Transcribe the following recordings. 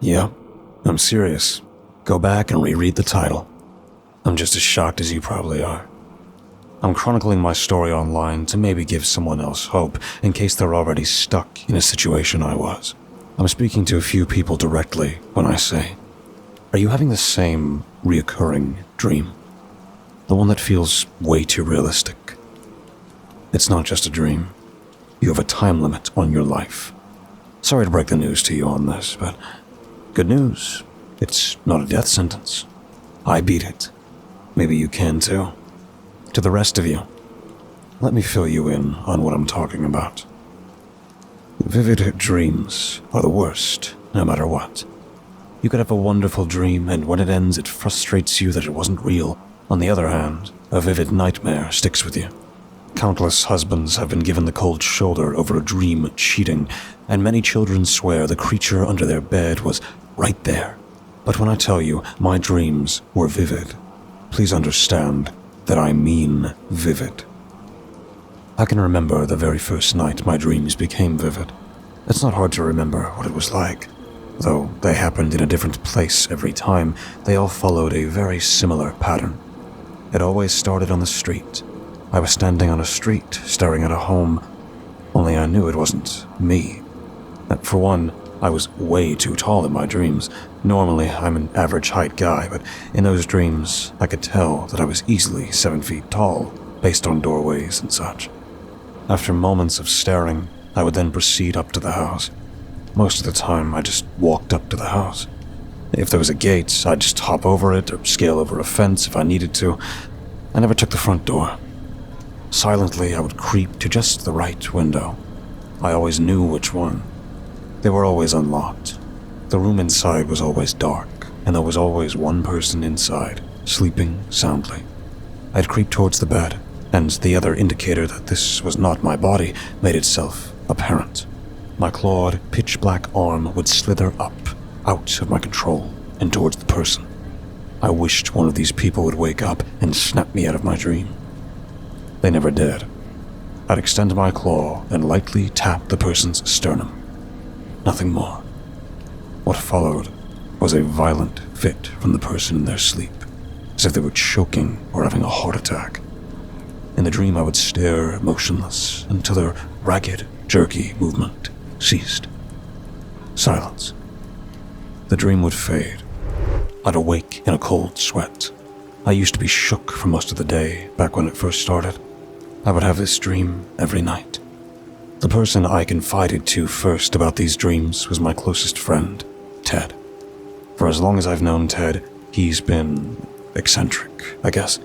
Yep, I'm serious. Go back and reread the title. I'm just as shocked as you probably are. I'm chronicling my story online to maybe give someone else hope in case they're already stuck in a situation I was. I'm speaking to a few people directly when I say, are you having the same reoccurring dream? The one that feels way too realistic. It's not just a dream. You have a time limit on your life. Sorry to break the news to you on this, but good news. It's not a death sentence. I beat it. Maybe you can too. To the rest of you, let me fill you in on what I'm talking about. Vivid dreams are the worst, no matter what. You could have a wonderful dream, and when it ends, it frustrates you that it wasn't real. On the other hand, a vivid nightmare sticks with you. Countless husbands have been given the cold shoulder over a dream cheating, and many children swear the creature under their bed was right there. But when I tell you my dreams were vivid, please understand that I mean vivid. I can remember the very first night my dreams became vivid. It's not hard to remember what it was like. Though they happened in a different place every time, they all followed a very similar pattern. It always started on the street. I was standing on a street, staring at a home, only I knew it wasn't me. For one, I was way too tall in my dreams. Normally, I'm an average height guy, but in those dreams, I could tell that I was easily 7 feet tall, based on doorways and such. After moments of staring, I would then proceed up to the house. Most of the time, I just walked up to the house. If there was a gate, I'd just hop over it or scale over a fence if I needed to. I never took the front door. Silently, I would creep to just the right window. I always knew which one. They were always unlocked. The room inside was always dark, and there was always one person inside, sleeping soundly. I'd creep towards the bed, and the other indicator that this was not my body made itself apparent. My clawed, pitch-black arm would slither up, out of my control, and towards the person. I wished one of these people would wake up and snap me out of my dream. They never did. I'd extend my claw and lightly tap the person's sternum. Nothing more. What followed was a violent fit from the person in their sleep, as if they were choking or having a heart attack. In the dream, I would stare motionless until their ragged, jerky movement ceased. Silence. The dream would fade. I'd awake in a cold sweat. I used to be shook for most of the day back when it first started. I would have this dream every night. The person I confided to first about these dreams was my closest friend, Ted. For as long as I've known Ted, he's been eccentric, I guess.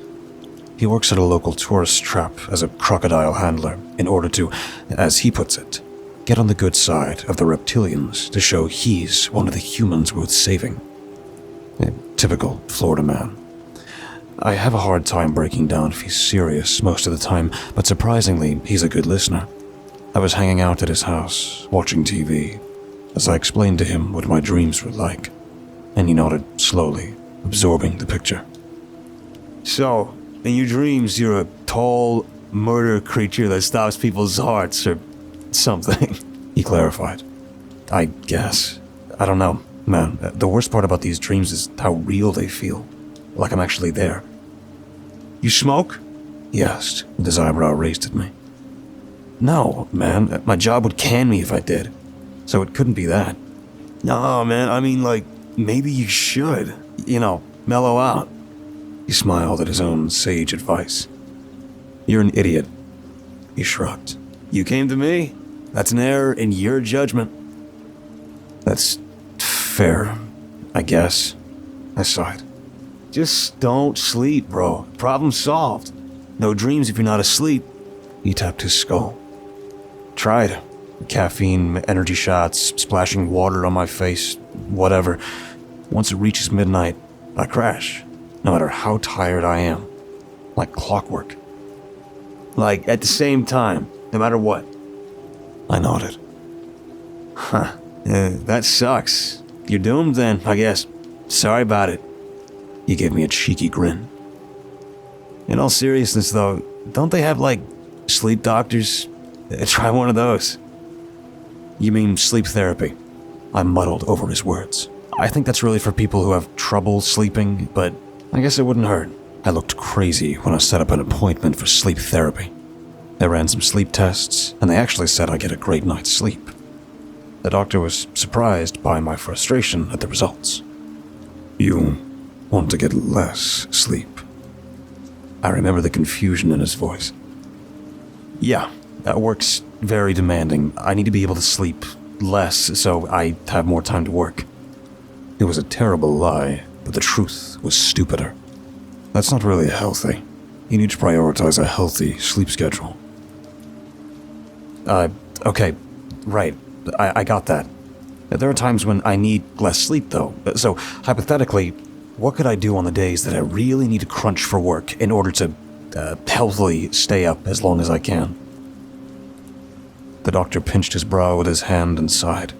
He works at a local tourist trap as a crocodile handler in order to, as he puts it, get on the good side of the reptilians to show he's one of the humans worth saving. A typical Florida man. I have a hard time breaking down if he's serious most of the time, but surprisingly, he's a good listener. I was hanging out at his house, watching TV, as I explained to him what my dreams were like, and he nodded slowly, absorbing the picture. So, in your dreams, you're a tall murder creature that stops people's hearts, or something, he clarified. I guess. I don't know, man. The worst part about these dreams is how real they feel, like I'm actually there. You smoke? He asked, with his eyebrow raised at me. No, man, my job would can me if I did, so it couldn't be that. No, man, I mean, like, maybe you should, mellow out. He smiled at his own sage advice. You're an idiot, he shrugged. You came to me? That's an error in your judgment. That's fair, I guess, I sighed. Just don't sleep, bro. Problem solved. No dreams if you're not asleep. He tapped his skull. Tried. Caffeine, energy shots, splashing water on my face, whatever. Once it reaches midnight, I crash, no matter how tired I am. Like clockwork. Like, at the same time, no matter what. I nodded. Huh. That sucks. You're doomed then, I guess. Sorry about it. He gave me a cheeky grin. In all seriousness, though, don't they have, sleep doctors? Try one of those. You mean sleep therapy? I muddled over his words. I think that's really for people who have trouble sleeping, but I guess it wouldn't hurt. I looked crazy when I set up an appointment for sleep therapy. They ran some sleep tests, and they actually said I get a great night's sleep. The doctor was surprised by my frustration at the results. You want to get less sleep? I remember the confusion in his voice. Yeah, that work's very demanding. I need to be able to sleep less so I have more time to work. It was a terrible lie, but the truth was stupider. That's not really healthy. You need to prioritize a healthy sleep schedule. Okay, right. I got that. There are times when I need less sleep, though. So, hypothetically, what could I do on the days that I really need to crunch for work in order to healthily stay up as long as I can? The doctor pinched his brow with his hand and sighed.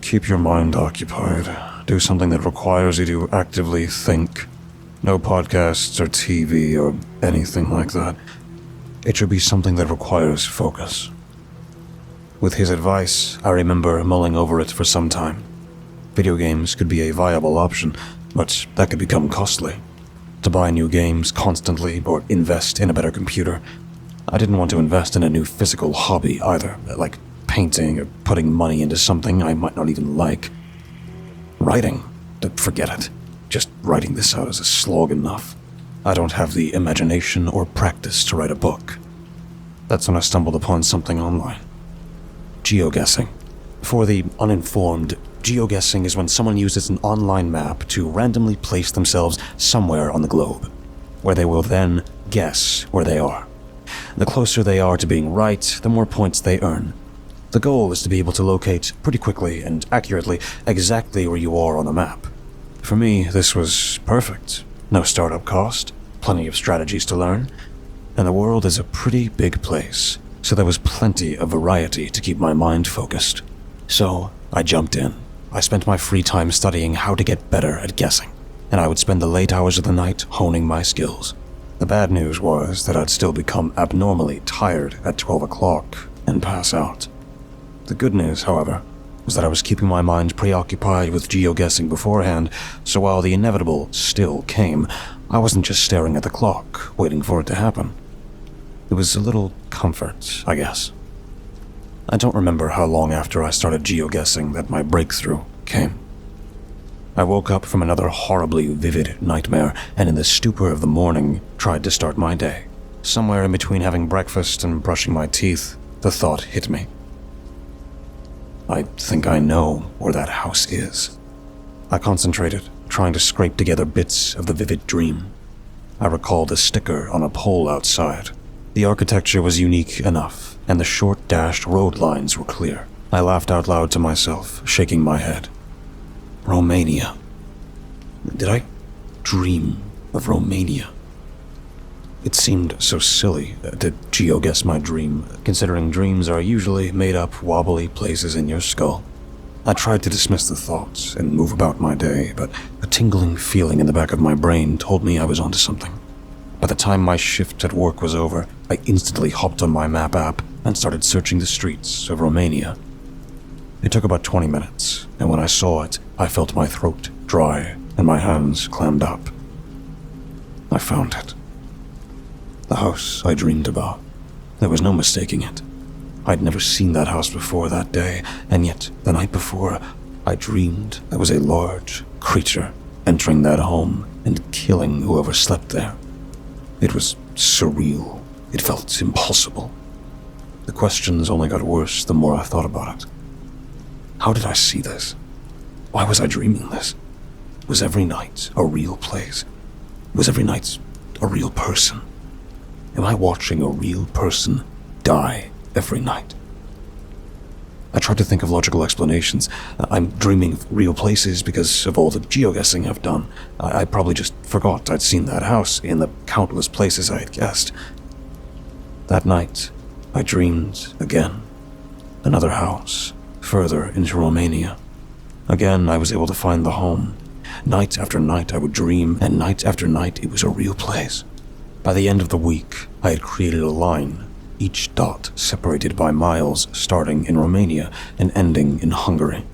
Keep your mind occupied. Do something that requires you to actively think. No podcasts or TV or anything like that. It should be something that requires focus. With his advice, I remember mulling over it for some time. Video games could be a viable option, but that could become costly. To buy new games constantly or invest in a better computer. I didn't want to invest in a new physical hobby either, like painting or putting money into something I might not even like. Writing? Forget it. Just writing this out is a slog enough. I don't have the imagination or practice to write a book. That's when I stumbled upon something online. GeoGuessing. For the uninformed, GeoGuessing is when someone uses an online map to randomly place themselves somewhere on the globe, where they will then guess where they are. The closer they are to being right, the more points they earn. The goal is to be able to locate pretty quickly and accurately exactly where you are on the map. For me, this was perfect. No startup cost, plenty of strategies to learn, and the world is a pretty big place, so there was plenty of variety to keep my mind focused. So, I jumped in. I spent my free time studying how to get better at guessing, and I would spend the late hours of the night honing my skills. The bad news was that I'd still become abnormally tired at 12 o'clock and pass out. The good news, however, was that I was keeping my mind preoccupied with GeoGuessing beforehand, so while the inevitable still came, I wasn't just staring at the clock, waiting for it to happen. It was a little comfort, I guess. I don't remember how long after I started GeoGuessing that my breakthrough came. I woke up from another horribly vivid nightmare, and in the stupor of the morning, tried to start my day. Somewhere in between having breakfast and brushing my teeth, the thought hit me. I think I know where that house is. I concentrated, trying to scrape together bits of the vivid dream. I recalled a sticker on a pole outside. The architecture was unique enough, and the short dashed road lines were clear. I laughed out loud to myself, shaking my head. Romania. Did I dream of Romania? It seemed so silly to GeoGuess my dream, considering dreams are usually made-up, wobbly places in your skull. I tried to dismiss the thoughts and move about my day, but a tingling feeling in the back of my brain told me I was onto something. By the time my shift at work was over, I instantly hopped on my map app and started searching the streets of Romania. It took about 20 minutes, and when I saw it, I felt my throat dry and my hands clammed up. I found it. The house I dreamed about. There was no mistaking it. I'd never seen that house before that day, and yet, the night before, I dreamed there was a large creature entering that home and killing whoever slept there. It was surreal. It felt impossible. The questions only got worse the more I thought about it. How did I see this? Why was I dreaming this? Was every night a real place? Was every night a real person? Am I watching a real person die every night? I tried to think of logical explanations. I'm dreaming of real places because of all the GeoGuessing I've done. I probably just forgot I'd seen that house in the countless places I had guessed. That night, I dreamed again. Another house, further into Romania. Again, I was able to find the home. Night after night I would dream, and night after night it was a real place. By the end of the week, I had created a line, each dot separated by miles starting in Romania and ending in Hungary.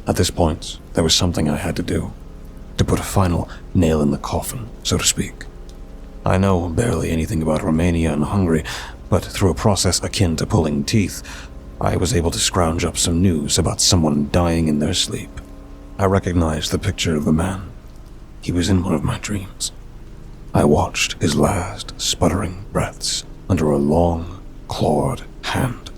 At this point, there was something I had to do, to put a final nail in the coffin, so to speak. I know barely anything about Romania and Hungary, but through a process akin to pulling teeth, I was able to scrounge up some news about someone dying in their sleep. I recognized the picture of the man. He was in one of my dreams. I watched his last sputtering breaths under a long, clawed hand.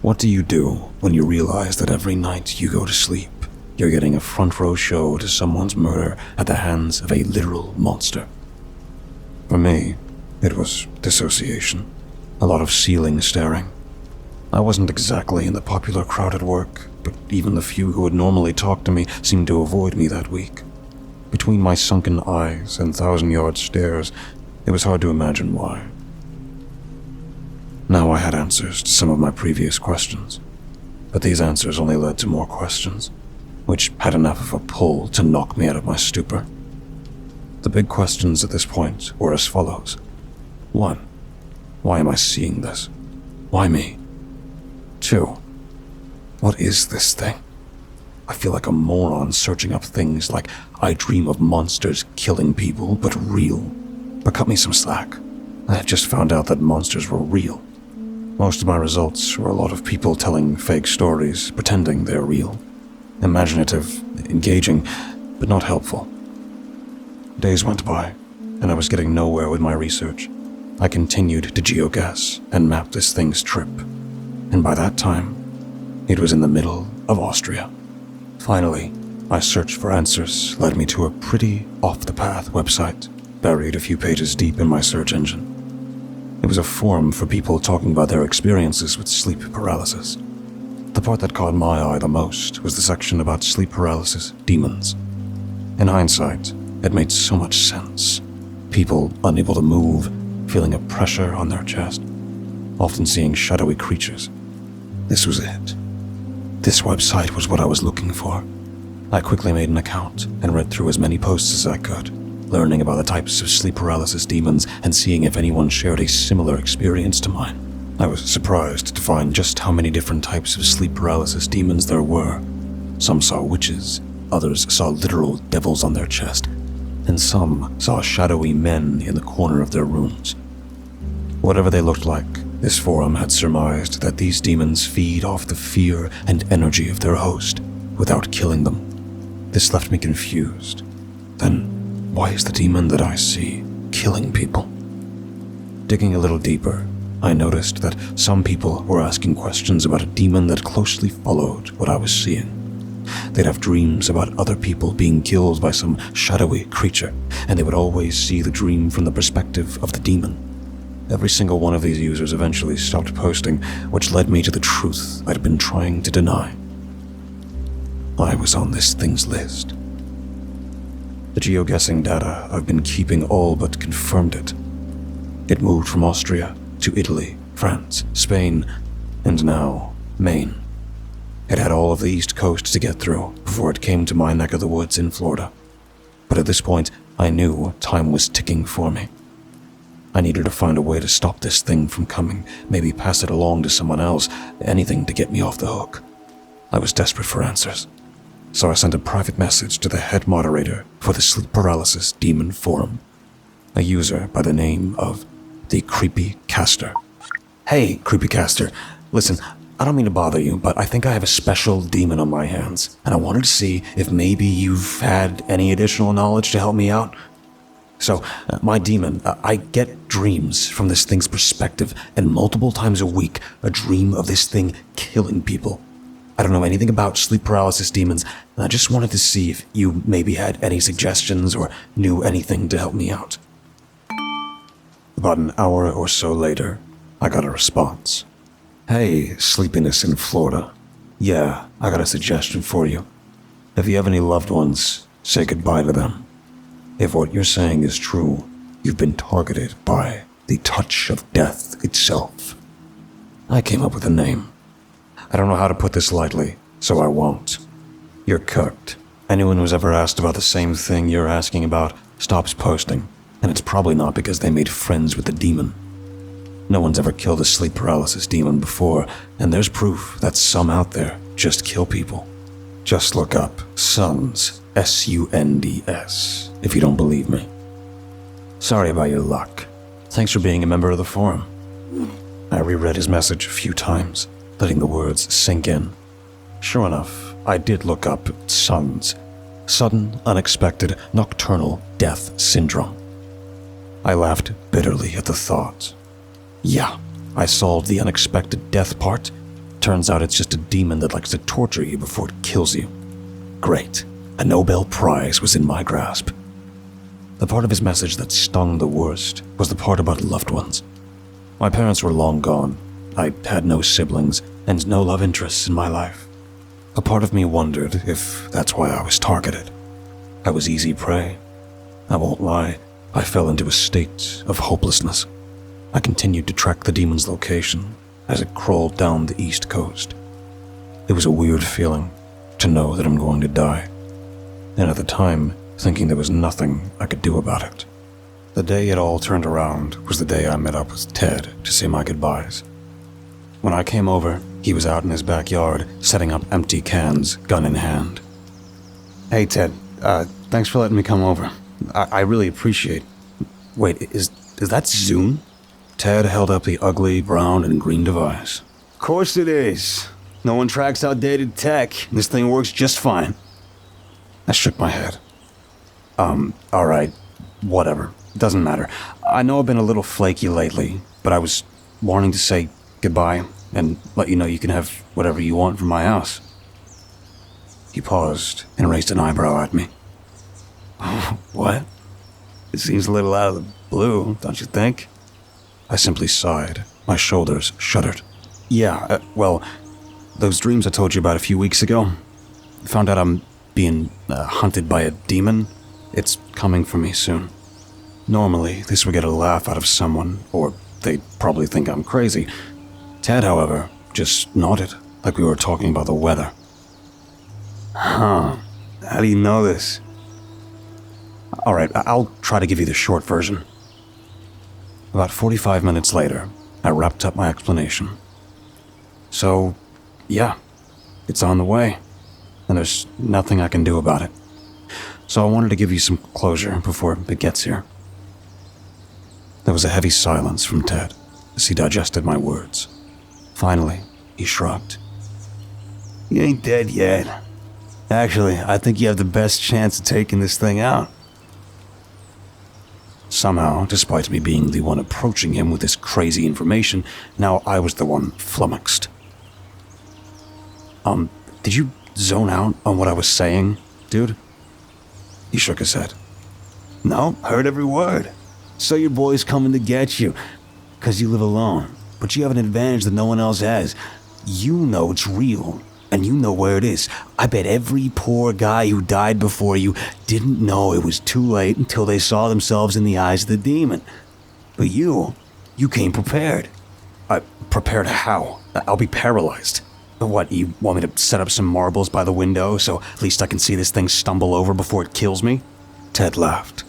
What do you do when you realize that every night you go to sleep, you're getting a front row show to someone's murder at the hands of a literal monster? For me, it was dissociation. A lot of ceiling staring. I wasn't exactly in the popular crowd at work, but even the few who would normally talk to me seemed to avoid me that week. Between my sunken eyes and thousand-yard stares, it was hard to imagine why. Now I had answers to some of my previous questions, but these answers only led to more questions, which had enough of a pull to knock me out of my stupor. The big questions at this point were as follows. 1. Why am I seeing this? Why me? 2. What is this thing? I feel like a moron searching up things like I dream of monsters killing people, but real. But cut me some slack. I had just found out that monsters were real. Most of my results were a lot of people telling fake stories, pretending they're real. Imaginative, engaging, but not helpful. Days went by, and I was getting nowhere with my research. I continued to geoguess and map this thing's trip. And by that time, it was in the middle of Austria. Finally, my search for answers led me to a pretty off-the-path website, buried a few pages deep in my search engine. It was a forum for people talking about their experiences with sleep paralysis. The part that caught my eye the most was the section about sleep paralysis demons. In hindsight, it made so much sense. People unable to move, feeling a pressure on their chest, often seeing shadowy creatures. This was it. This website was what I was looking for. I quickly made an account and read through as many posts as I could, learning about the types of sleep paralysis demons and seeing if anyone shared a similar experience to mine. I was surprised to find just how many different types of sleep paralysis demons there were. Some saw witches, others saw literal devils on their chest, and some saw shadowy men in the corner of their rooms. Whatever they looked like, this forum had surmised that these demons feed off the fear and energy of their host without killing them. This left me confused. Then, why is the demon that I see killing people? Digging a little deeper, I noticed that some people were asking questions about a demon that closely followed what I was seeing. They'd have dreams about other people being killed by some shadowy creature, and they would always see the dream from the perspective of the demon. Every single one of these users eventually stopped posting, which led me to the truth I'd been trying to deny. I was on this thing's list. The geoguessing data I've been keeping all but confirmed it. It moved from Austria to Italy, France, Spain, and now Maine. It had all of the East Coast to get through before it came to my neck of the woods in Florida. But at this point, I knew time was ticking for me. I needed to find a way to stop this thing from coming, maybe pass it along to someone else, anything to get me off the hook. I was desperate for answers, so I sent a private message to the head moderator for the Sleep Paralysis Demon Forum, a user by the name of the Creepy Caster. Hey, Creepy Caster, listen, I don't mean to bother you, but I think I have a special demon on my hands, and I wanted to see if maybe you've had any additional knowledge to help me out. So, my demon, I get dreams from this thing's perspective, and multiple times a week, a dream of this thing killing people. I don't know anything about sleep paralysis demons, and I just wanted to see if you maybe had any suggestions or knew anything to help me out. About an hour or so later, I got a response. Hey, Sleepiness in Florida. Yeah, I got a suggestion for you. If you have any loved ones, say goodbye to them. If what you're saying is true, you've been targeted by the touch of death itself. I came up with a name. I don't know how to put this lightly, so I won't. You're cooked. Anyone who's ever asked about the same thing you're asking about stops posting, and it's probably not because they made friends with the demon. No one's ever killed a sleep paralysis demon before, and there's proof that some out there just kill people. Just look up Sunds, S-U-N-D-S, if you don't believe me. Sorry about your luck. Thanks for being a member of the forum. I reread his message a few times, letting the words sink in. Sure enough, I did look up Sunds, Sudden, Unexpected, Nocturnal Death Syndrome. I laughed bitterly at the thought. Yeah, I solved the unexpected death part. Turns out it's just a demon that likes to torture you before it kills you. Great. A Nobel Prize was in my grasp. The part of his message that stung the worst was the part about loved ones. My parents were long gone. I had no siblings and no love interests in my life. A part of me wondered if that's why I was targeted. I was easy prey. I won't lie, I fell into a state of hopelessness. I continued to track the demon's location as it crawled down the east coast. It was a weird feeling to know that I'm going to die, and at the time, thinking there was nothing I could do about it. The day it all turned around was the day I met up with Ted to say my goodbyes. When I came over, he was out in his backyard, setting up empty cans, gun in hand. Hey Ted, thanks for letting me come over. I really appreciate. Wait, is that Zune? Ted held up the ugly brown and green device. Of course it is. No one tracks outdated tech. This thing works just fine. I shook my head. Alright, whatever. Doesn't matter. I know I've been a little flaky lately, but I was wanting to say goodbye and let you know you can have whatever you want from my house. He paused and raised an eyebrow at me. What? It seems a little out of the blue, don't you think? I simply sighed. My shoulders shuddered. Yeah, well, those dreams I told you about a few weeks ago. Found out I'm being hunted by a demon. It's coming for me soon. Normally, this would get a laugh out of someone, or they'd probably think I'm crazy. Ted, however, just nodded, like we were talking about the weather. Huh. How do you know this? Alright, I'll try to give you the short version. About 45 minutes later, I wrapped up my explanation. So, yeah, it's on the way, and there's nothing I can do about it. So I wanted to give you some closure before it gets here. There was a heavy silence from Ted as he digested my words. Finally, he shrugged. You ain't dead yet. Actually, I think you have the best chance of taking this thing out. Somehow, despite me being the one approaching him with this crazy information, now I was the one flummoxed. Did you zone out on what I was saying, dude? He shook his head. No, heard every word. So your boy's coming to get you, 'cause you live alone. But you have an advantage that no one else has. You know it's real, and you know where it is. I bet every poor guy who died before you didn't know it was too late until they saw themselves in the eyes of the demon. But you came prepared. Prepared how? I'll be paralyzed. What, you want me to set up some marbles by the window so at least I can see this thing stumble over before it kills me? Ted laughed.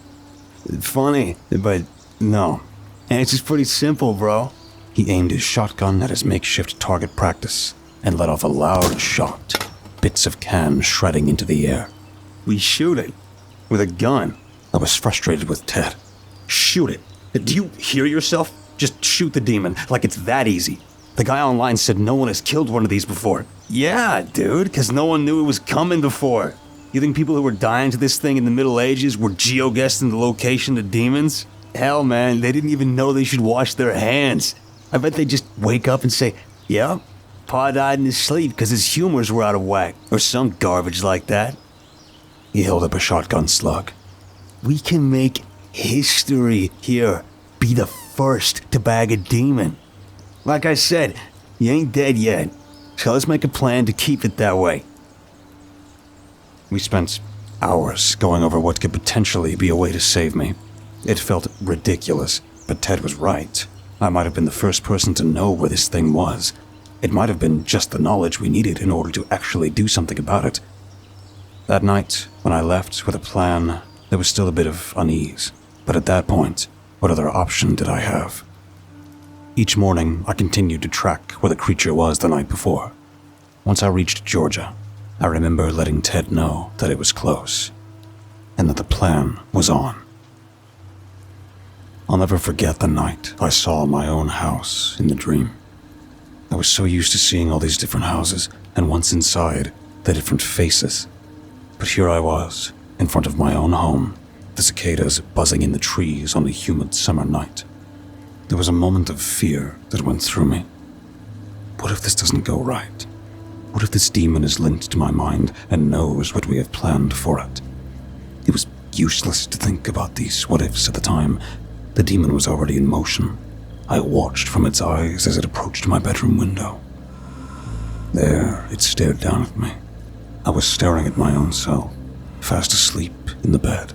Funny, but no. And it's just pretty simple, bro. He aimed his shotgun at his makeshift target practice and let off a loud shot, bits of can shredding into the air. We shoot it with a gun. I was frustrated with Ted. Shoot it. Do you hear yourself? Just shoot the demon, like it's that easy. The guy online said no one has killed one of these before. Yeah, dude, 'cause no one knew it was coming before. You think people who were dying to this thing in the Middle Ages were geo-guessing the location of demons? Hell, man, they didn't even know they should wash their hands. I bet they just wake up and say, yep, Pa died in his sleep because his humors were out of whack, or some garbage like that. He held up a shotgun slug. We can make history here. Be the first to bag a demon. Like I said, you ain't dead yet, so let's make a plan to keep it that way. We spent hours going over what could potentially be a way to save me. It felt ridiculous, but Ted was right. I might have been the first person to know where this thing was. It might have been just the knowledge we needed in order to actually do something about it. That night, when I left with a plan, there was still a bit of unease. But at that point, what other option did I have? Each morning, I continued to track where the creature was the night before. Once I reached Georgia, I remember letting Ted know that it was close, and that the plan was on. I'll never forget the night I saw my own house in the dream. I was so used to seeing all these different houses, and once inside, the different faces. But here I was, in front of my own home, the cicadas buzzing in the trees on a humid summer night. There was a moment of fear that went through me. What if this doesn't go right? What if this demon is linked to my mind and knows what we have planned for it? It was useless to think about these what-ifs at the time. The demon was already in motion. I watched from its eyes as it approached my bedroom window. There, it stared down at me. I was staring at my own self, fast asleep in the bed.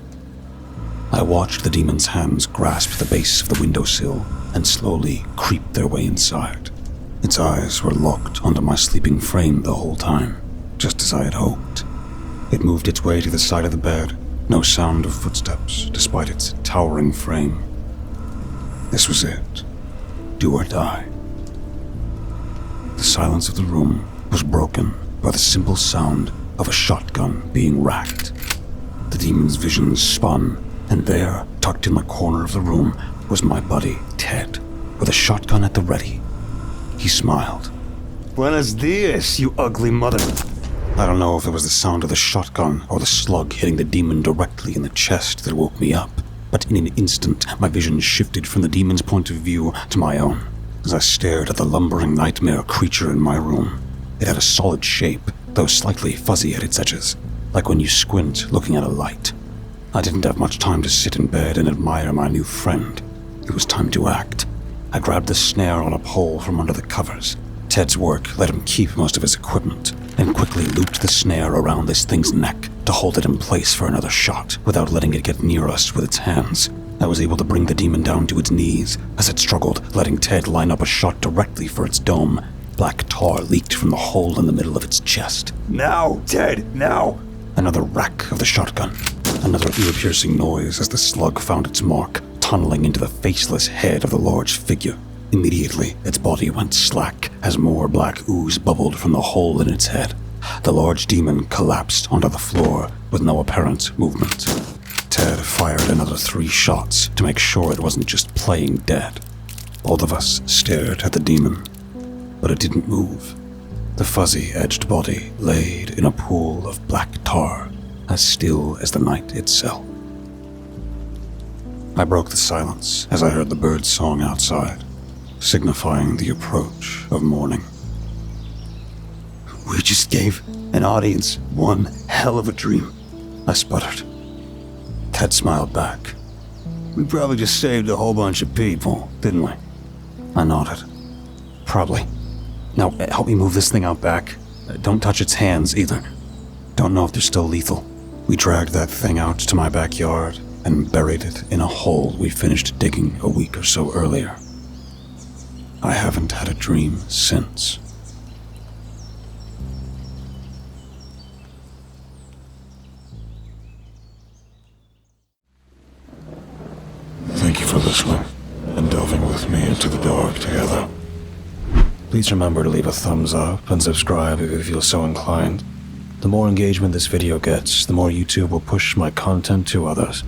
I watched the demon's hands grasp the base of the windowsill and slowly creep their way inside. Its eyes were locked onto my sleeping frame the whole time, just as I had hoped. It moved its way to the side of the bed, no sound of footsteps, despite its towering frame. This was it. Do or die. The silence of the room was broken by the simple sound of a shotgun being racked. The demon's vision spun, and there, tucked in the corner of the room, was my buddy, Ted, with a shotgun at the ready. He smiled. "Buenos dias, you ugly mother..." I don't know if it was the sound of the shotgun or the slug hitting the demon directly in the chest that woke me up, but in an instant, my vision shifted from the demon's point of view to my own, as I stared at the lumbering nightmare creature in my room. It had a solid shape, though slightly fuzzy at its edges, like when you squint looking at a light. I didn't have much time to sit in bed and admire my new friend. It was time to act. I grabbed the snare on a pole from under the covers. Ted's work let him keep most of his equipment, and quickly looped the snare around this thing's neck to hold it in place for another shot without letting it get near us with its hands. I was able to bring the demon down to its knees as it struggled, letting Ted line up a shot directly for its dome. Black tar leaked from the hole in the middle of its chest. "Now, Ted, now!" Another rack of the shotgun. Another ear-piercing noise as the slug found its mark, tunneling into the faceless head of the large figure. Immediately, its body went slack as more black ooze bubbled from the hole in its head. The large demon collapsed onto the floor with no apparent movement. Ted fired another 3 shots to make sure it wasn't just playing dead. Both of us stared at the demon, but it didn't move. The fuzzy-edged body laid in a pool of black tar, as still as the night itself. I broke the silence as I heard the bird song outside, signifying the approach of morning. "We just gave an audience one hell of a dream," I sputtered. Ted smiled back. "We probably just saved a whole bunch of people, didn't we?" I nodded. "Probably. Now, help me move this thing out back. Don't touch its hands, either. Don't know if they're still lethal." We dragged that thing out to my backyard and buried it in a hole we finished digging a week or so earlier. I haven't had a dream since. Thank you for listening and delving with me into the dark together. Please remember to leave a thumbs up and subscribe if you feel so inclined. The more engagement this video gets, the more YouTube will push my content to others.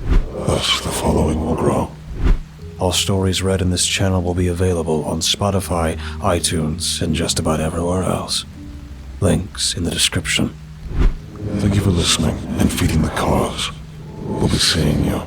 Thus, the following will grow. All stories read in this channel will be available on Spotify, iTunes, and just about everywhere else. Links in the description. Thank you for listening and feeding the cause. We'll be seeing you